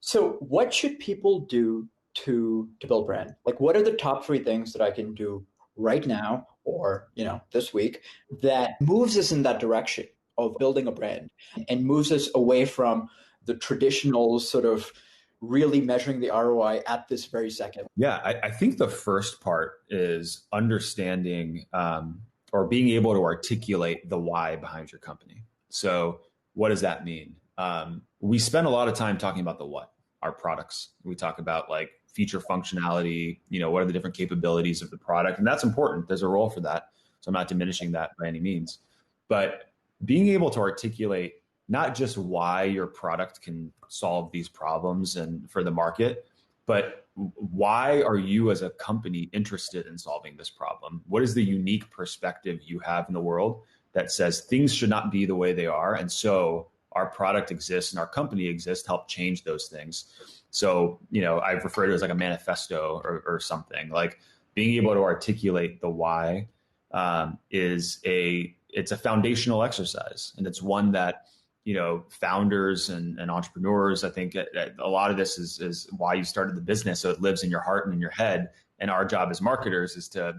So what should people do to build brand? Like what are the top three things that I can do right now or, this week that moves us in that direction of building a brand and moves us away from the traditional sort of really measuring the ROI at this very second? Yeah, I think the first part is understanding or being able to articulate the why behind your company. So, what does that mean? We spend a lot of time talking about the what, our products. We talk about like feature functionality, what are the different capabilities of the product? And that's important. There's a role for that. So, I'm not diminishing that by any means. But being able to articulate not just why your product can solve these problems and for the market, but why are you as a company interested in solving this problem? What is the unique perspective you have in the world that says things should not be the way they are? And so our product exists and our company exists to help change those things. So, I've referred to it as like a manifesto or something. Like being able to articulate the why it's a foundational exercise. And it's one that founders and entrepreneurs, I think a lot of this is why you started the business. So it lives in your heart and in your head. And our job as marketers is to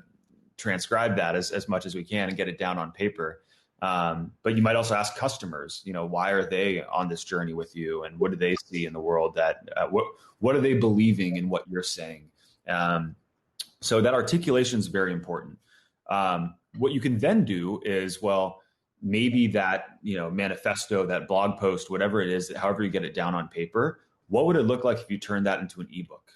transcribe that as much as we can and get it down on paper. But you might also ask customers, why are they on this journey with you? And what do they see in the world that, what are they believing in what you're saying? So that articulation is very important. What you can then do is, maybe that manifesto, that blog post, whatever it is, however you get it down on paper, what would it look like if you turned that into an ebook?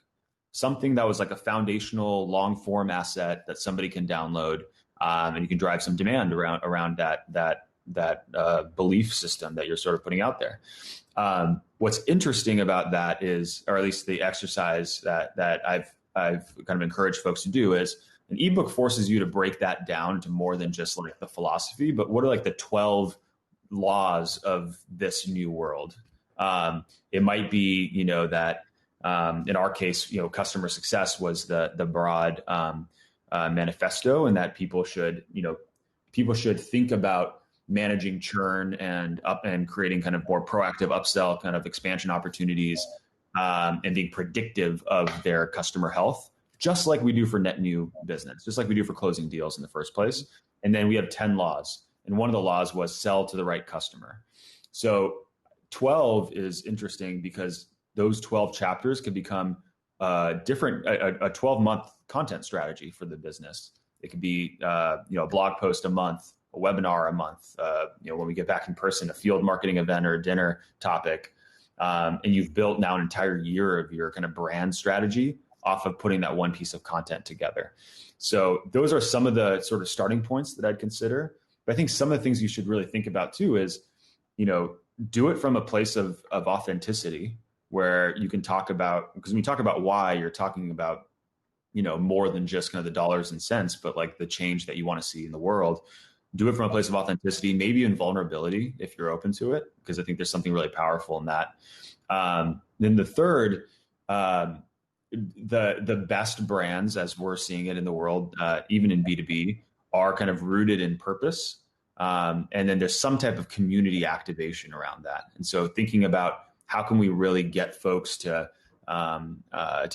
Something that was like a foundational long form asset that somebody can download, and you can drive some demand around that belief system that you're sort of putting out there. What's interesting about that is, or at least the exercise that I've kind of encouraged folks to do, is an ebook forces you to break that down to more than just like the philosophy, but what are like the 12 laws of this new world? It might be, that in our case, customer success was the broad manifesto, and that people should think about managing churn and creating kind of more proactive upsell kind of expansion opportunities, and being predictive of their customer health, just like we do for net new business, just like we do for closing deals in the first place. And then we have 10 laws. And one of the laws was sell to the right customer. So 12 is interesting because those 12 chapters could become a 12-month content strategy for the business. It could be a blog post a month, a webinar a month, when we get back in person, a field marketing event or a dinner topic. And you've built now an entire year of your kind of brand strategy off of putting that one piece of content together. So those are some of the sort of starting points that I'd consider. But I think some of the things you should really think about too is, do it from a place of authenticity, where you can talk about, because when you talk about why, you're talking about, more than just kind of the dollars and cents, but like the change that you want to see in the world. Do it from a place of authenticity, maybe in vulnerability if you're open to it, because I think there's something really powerful in that. Then the third, the best brands, as we're seeing it in the world, even in B2B, are kind of rooted in purpose. And then there's some type of community activation around that. And so thinking about how can we really get folks to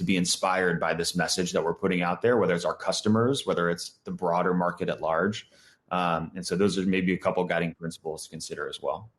be inspired by this message that we're putting out there, whether it's our customers, whether it's the broader market at large. And so those are maybe a couple guiding principles to consider as well.